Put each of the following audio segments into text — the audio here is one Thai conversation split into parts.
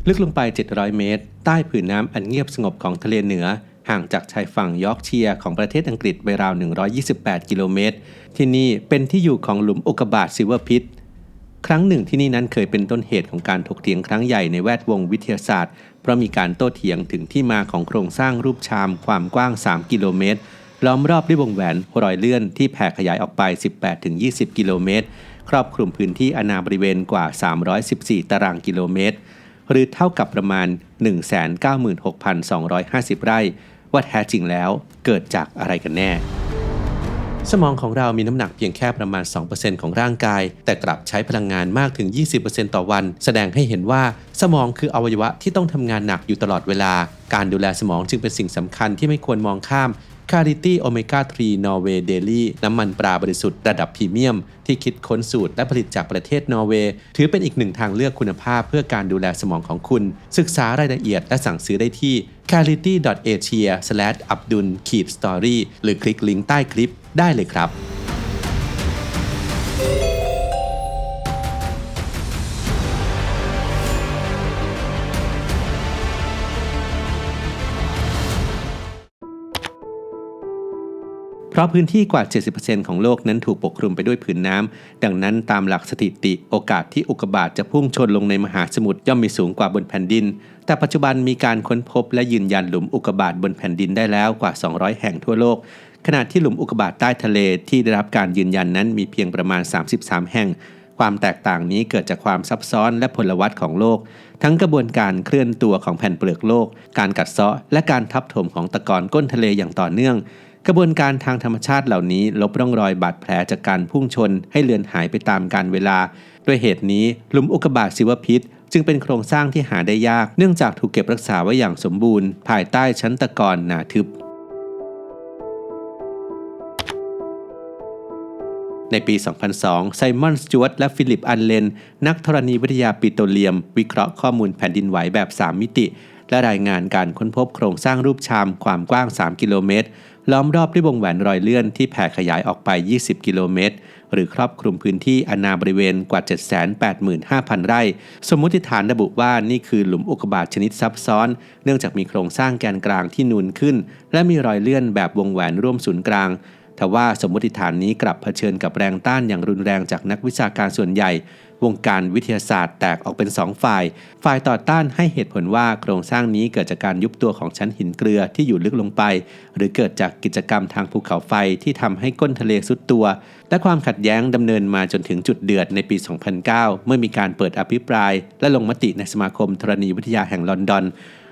ลึกลงไป700เมตรใต้ผืนน้ำอันเงียบสงบของทะเลเหนือห่างจากชายฝั่งยอร์กเชียร์ของประเทศอังกฤษไปราว128กิโลเมตรที่นี่เป็นที่อยู่ของหลุมอุกกาบาตซิลเวอร์พิตครั้งหนึ่งที่นี่นั้นเคยเป็นต้นเหตุของการถกเถียงครั้งใหญ่ในแวดวงวิทยาศาสตร์เพราะมีการโต้เถียงถึงที่มาของโครงสร้างรูปชามความกว้าง3กิโลเมตรล้อมรอบด้วยวงแหวนรอยเลื่อนที่แผ่ขยายออกไป 18-20 กิโลเมตรครอบคลุมพื้นที่อาณาบริเวณกว่า314ตารางกิโลเมตรหรือเท่ากับประมาณ 196,250 ไร่ว่าแท้จริงแล้วเกิดจากอะไรกันแน่สมองของเรามีน้ำหนักเพียงแค่ประมาณ 2% ของร่างกายแต่กลับใช้พลังงานมากถึง 20% ต่อวันแสดงให้เห็นว่าสมองคืออวัยวะที่ต้องทำงานหนักอยู่ตลอดเวลาการดูแลสมองจึงเป็นสิ่งสำคัญที่ไม่ควรมองข้ามClarity Omega 3 Norway Daily น้ำมันปลาบริสุทธิ์ระดับพรีเมียมที่คิดค้นสูตรและผลิตจากประเทศนอร์เวย์ถือเป็นอีกหนึ่งทางเลือกคุณภาพเพื่อการดูแลสมองของคุณศึกษารายละเอียดและสั่งซื้อได้ที่ clarity.asia/abdul-story หรือคลิกลิงก์ใต้คลิปได้เลยครับเพราะพื้นที่กว่า 70% ของโลกนั้นถูกปกคลุมไปด้วยผืนน้ำดังนั้นตามหลักสถิติโอกาสที่อุกกาบาตจะพุ่งชนลงในมหาสมุทรย่อมมีสูงกว่าบนแผ่นดินแต่ปัจจุบันมีการค้นพบและยืนยันหลุมอุกกาบาตบนแผ่นดินได้แล้วกว่า200แห่งทั่วโลกขณะที่หลุมอุกกาบาตใต้ทะเลที่ได้รับการยืนยันนั้นมีเพียงประมาณ33แห่งความแตกต่างนี้เกิดจากความซับซ้อนและพลวัตของโลกทั้งกระบวนการเคลื่อนตัวของแผ่นเปลือกโลกการกัดเซาะและการทับถมของตะกอนก้นทะเลอย่างต่อเนื่องกระบวนการทางธรรมชาติเหล่านี้ลบร่องรอยบาดแผลจากการพุ่งชนให้เลือนหายไปตามกาลเวลาด้วยเหตุนี้หลุมอุกกาบาตซิลเวอร์พิตจึงเป็นโครงสร้างที่หาได้ยากเนื่องจากถูกเก็บรักษาไว้อย่างสมบูรณ์ภายใต้ชั้นตะกอนหนาทึบในปี 2002 ไซมอน สจ๊วตและฟิลิป อัลเลนนักธรณีวิทยาปิโตรเลียมวิเคราะห์ข้อมูลแผ่นดินไหวแบบ3มิติและรายงานการค้นพบโครงสร้างรูปชามความกว้าง3กิโลเมตรล้อมรอบด้วยวงแหวนรอยเลื่อนที่แผ่ขยายออกไป20กิโลเมตรหรือครอบคลุมพื้นที่อาณาบริเวณกว่า 785,000 ไร่สมมุติฐานระบุว่านี่คือหลุมอุกกาบาตชนิดซับซ้อนเนื่องจากมีโครงสร้างแกนกลางที่นูนขึ้นและมีรอยเลื่อนแบบวงแหวนร่วมศูนย์กลางทว่าสมมติฐานนี้กลับเผชิญกับแรงต้านอย่างรุนแรงจากนักวิชาการส่วนใหญ่วงการวิทยาศาสตร์แตกออกเป็น2ฝ่ายต่อต้านให้เหตุผลว่าโครงสร้างนี้เกิดจากการยุบตัวของชั้นหินเกลือที่อยู่ลึกลงไปหรือเกิดจากกิจกรรมทางภูเขาไฟที่ทำให้ก้นทะเลทรุดตัวและความขัดแย้งดำเนินมาจนถึงจุดเดือดในปี 2009 เมื่อมีการเปิดอภิปรายและลงมติในสมาคมธรณีวิทยาแห่งลอนดอน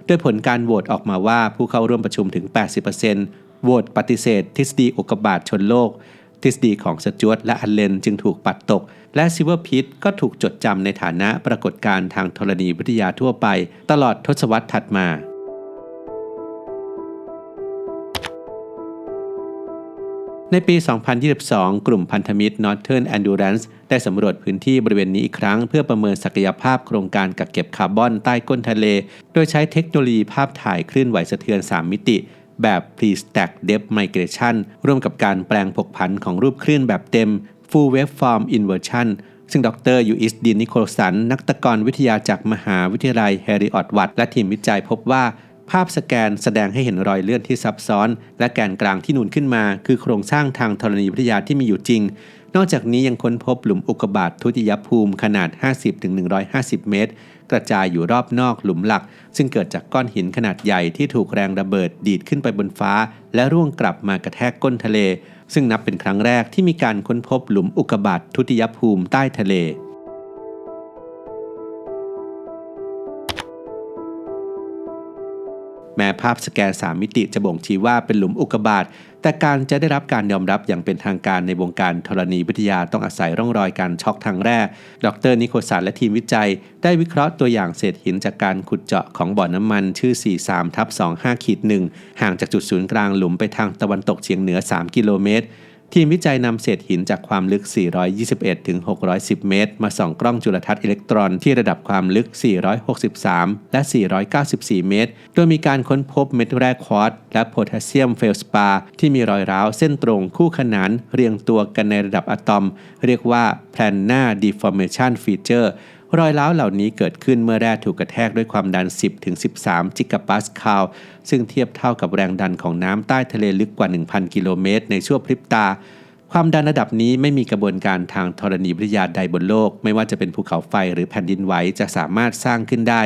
โดยผลการโหวตออกมาว่าผู้เข้าร่วมประชุมถึง 80%โหวตปฏิเสธทฤษฎีอุกกาบาตชนโลกทฤษฎีของสจ๊วตและอัลเลนจึงถูกปัดตกและซิลเวอร์พิตก็ถูกจดจำในฐานะปรากฏการณ์ทางธรณีวิทยาทั่วไปตลอดทศวรรษถัดมาในปี 2022 กลุ่มพันธมิตร Northern Endurance ได้สำรวจพื้นที่บริเวณนี้อีกครั้งเพื่อประเมินศักยภาพโครงการกักเก็บคาร์บอนใต้ก้นทะเลโดยใช้เทคโนโลยีภาพถ่ายคลื่นไหวสะเทือน3มิติแบบ Pre-stack Depth Migration ร่วมกับการแปลงผกผันของรูปคลื่นแบบเต็ม Full Waveform Inversion ซึ่งดร. ยูอิส ดี นิโคลสันนักตะกอนวิทยาจากมหาวิทยาลัยแฮริออตวัตและทีมวิจัยพบว่าภาพสแกนแสดงให้เห็นรอยเลื่อนที่ซับซ้อนและแกนกลางที่นูนขึ้นมาคือโครงสร้างทางธรณีวิทยาที่มีอยู่จริงนอกจากนี้ยังค้นพบหลุมอุกกาบาตทุติยภูมิขนาด 50-150 เมตรกระจายอยู่รอบนอกหลุมหลักซึ่งเกิดจากก้อนหินขนาดใหญ่ที่ถูกแรงระเบิดดีดขึ้นไปบนฟ้าและร่วงกลับมากระแทกก้นทะเลซึ่งนับเป็นครั้งแรกที่มีการค้นพบหลุมอุกกาบาตทุติยภูมิใต้ทะเลแม้ภาพสแกน3มิติจะบ่งชี้ว่าเป็นหลุมอุกกาบาตแต่การจะได้รับการยอมรับอย่างเป็นทางการในวงการธรณีวิทยาต้องอาศัยร่องรอยการช็อกทางแร่ดร.นิโคลสันและทีมวิจัยได้วิเคราะห์ตัวอย่างเศษหินจากการขุดเจาะของบ่อน้ำมันชื่อ 43/25-1 ห่างจากจุดศูนย์กลางหลุมไปทางตะวันตกเฉียงเหนือ3กิโลเมตรทีมวิจัยนำเศษหินจากความลึก 421-610 เมตรมาส่องกล้องจุลทรรศน์อิเล็กตรอนที่ระดับความลึก 463 และ 494 เมตรโดยมีการค้นพบเม็ดแร่ควอร์ตซ์และโพแทสเซียมเฟลสปาร์ที่มีรอยร้าวเส้นตรงคู่ขนานเรียงตัวกันในระดับอะตอมเรียกว่า planar deformation feature รอยร้าวเหล่านี้เกิดขึ้นเมื่อแร่ถูกกระแทกด้วยความดัน 10-13 จิกาปาสคาลซึ่งเทียบเท่ากับแรงดันของน้ำใต้ทะเลลึกกว่า 1,000 กิโลเมตรในชั่วพริบตาความดันระดับนี้ไม่มีกระบวนการทางธรณีวิทยาใดบนโลกไม่ว่าจะเป็นภูเขาไฟหรือแผ่นดินไหวจะสามารถสร้างขึ้นได้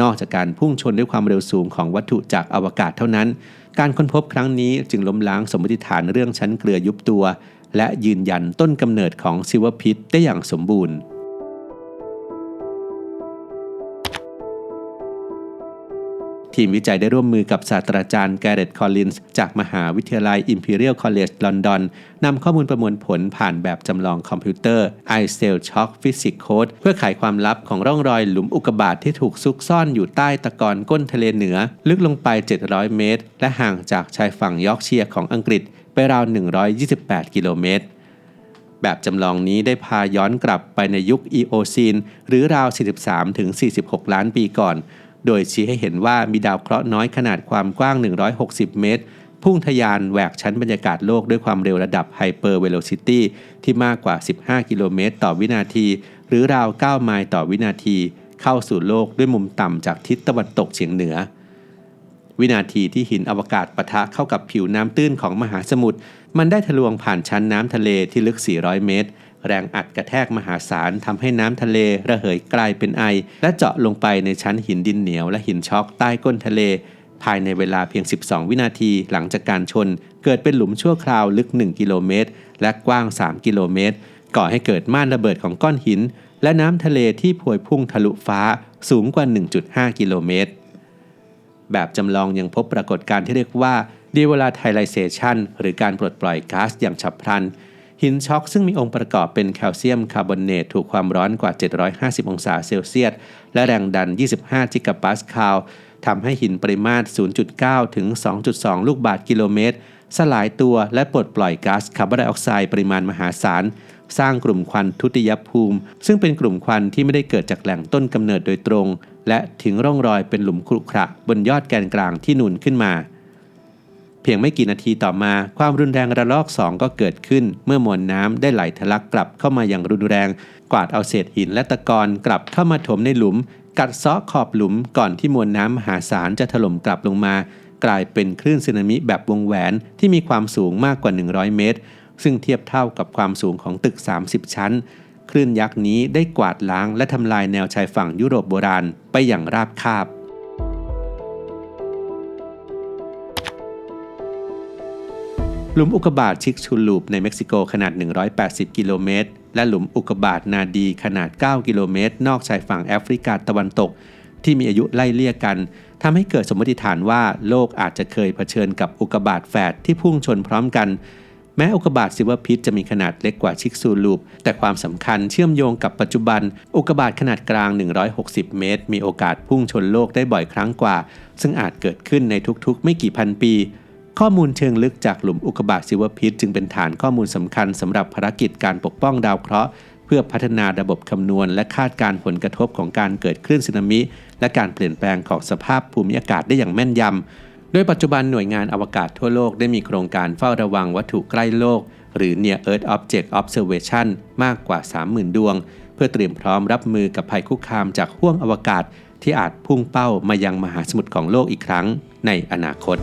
นอกจากการพุ่งชนด้วยความเร็วสูงของวัตถุจากอวกาศเท่านั้นการค้นพบครั้งนี้จึงล้มล้างสมมติฐานเรื่องชั้นเกลือยุบตัวและยืนยันต้นกำเนิดของซิลเวอร์พิทได้อย่างสมบูรณ์ทีมวิจัยได้ร่วมมือกับศาสตราจารย์แกเร็ตคอลลินส์จากมหาวิทยาลัย Imperial College London นำข้อมูลประมวลผลผ่านแบบจำลองคอมพิวเตอร์ iCell Shock Physics Code เพื่อไขความลับของร่องรอยหลุมอุกกาบาตที่ถูกซุกซ่อนอยู่ใต้ตะกอนก้นทะเลเหนือลึกลงไป700 เมตรและห่างจากชายฝั่งยอร์กเชียร์ของอังกฤษไปราว128 กิโลเมตรแบบจำลองนี้ได้พาย้อนกลับไปในยุคอีโอซีนหรือราว 43-46 ล้านปีก่อนโดยชี้ให้เห็นว่ามีดาวเคราะห์น้อยขนาดความกว้าง160 เมตรพุ่งทะยานแหวกชั้นบรรยากาศโลกด้วยความเร็วระดับไฮเปอร์เวโลซิตี้ที่มากกว่า15 กิโลเมตรต่อวินาทีหรือราว9ไมล์ต่อวินาทีเข้าสู่โลกด้วยมุมต่ำจากทิศตะวันตกเฉียงเหนือวินาทีที่หินอวกาศปะทะเข้ากับผิวน้ำตื้นของมหาสมุทรมันได้ทะลวงผ่านชั้นน้ำทะเลที่ลึก400 เมตรแรงอัดกระแทกมหาศาลทำให้น้ำทะเลระเหยกลายเป็นไอและเจาะลงไปในชั้นหินดินเหนียวและหินช็อกใต้ก้นทะเลภายในเวลาเพียง12 วินาทีหลังจากการชนเกิดเป็นหลุมชั่วคราวลึก1 กิโลเมตรและกว้าง3 กิโลเมตรก่อให้เกิดม่านระเบิดของก้อนหินและน้ำทะเลที่พวยพุ่งทะลุฟ้าสูงกว่า 1.5 กิโลเมตรแบบจำลองยังพบปรากฏการณ์ที่เรียกว่า devolatilization หรือการปลดปล่อยก๊าซอย่างฉับพลันหินช็อกซึ่งมีองค์ประกอบเป็นแคลเซียมคาร์บอเนตถูกความร้อนกว่า750องศาเซลเซียสและแรงดัน25จิกาปาสคาลทำให้หินปริมาตร 0.9 ถึง 2.2 ลูกบาศก์กิโลเมตรสลายตัวและปลดปล่อยก๊าซคาร์บอนไดออกไซด์ปริมาณมหาศาลสร้างกลุ่มควันทุติยภูมิซึ่งเป็นกลุ่มควันที่ไม่ได้เกิดจากแหล่งต้นกำเนิดโดยตรงและทิ้งร่องรอยเป็นหลุมขรุขระบนยอดแกนกลางที่นูนขึ้นมาเพียงไม่กี่นาทีต่อมาความรุนแรงระลอก2ก็เกิดขึ้นเมื่อมวลน้ำได้ไหลทะลักกลับเข้ามาอย่างรุนแรงกวาดเอาเศษหินและตะกอนกลับเข้ามาถมในหลุมกัดเซาะขอบหลุมก่อนที่มวลน้ำมหาศาลจะถล่มกลับลงมากลายเป็นคลื่นสึนามิแบบวงแหวนที่มีความสูงมากกว่า100 เมตรซึ่งเทียบเท่ากับความสูงของตึก30 ชั้นคลื่นยักษ์นี้ได้กวาดล้างและทำลายแนวชายฝั่งยุโรปโบราณไปอย่างราบคาบหลุมอุกกาบาตชิกชูลูปในเม็กซิโกขนาด180 กิโลเมตรและหลุมอุกกาบาตนาดีขนาด9 กิโลเมตรนอกชายฝั่งแอฟริกาตะวันตกที่มีอายุไล่เลี่ยกันทำให้เกิดสมมติฐานว่าโลกอาจจะเคยเผชิญกับอุกกาบาตแฝดที่พุ่งชนพร้อมกันแม้อุกกาบาตซิลเวอร์พิทจะมีขนาดเล็กกว่าชิกซูลูปแต่ความสำคัญเชื่อมโยงกับปัจจุบันอุกกาบาตขนาดกลาง160 เมตรมีโอกาสพุ่งชนโลกได้บ่อยครั้งกว่าซึ่งอาจเกิดขึ้นในทุกๆไม่กี่พันปีข้อมูลเชิงลึกจากหลุมอุกกาบาตซิลเวอร์พิทจึงเป็นฐานข้อมูลสำคัญสำหรับภารกิจการปกป้องดาวเคราะห์เพื่อพัฒนาระบบคำนวณและคาดการณ์ผลกระทบของการเกิดคลื่นสึนามิและการเปลี่ยนแปลงของสภาพภูมิอากาศได้อย่างแม่นยำโดยปัจจุบันหน่วยงานอวกาศทั่วโลกได้มีโครงการเฝ้าระวังวัตถุใกล้โลกหรือ Near Earth Object Observation มากกว่า 30,000 ดวงเพื่อเตรียมพร้อมรับมือกับภัยคุกคามจากห้วงอวกาศที่อาจพุ่งเป้ามายังมหาสมุทรของโลกอีกครั้งในอนาคต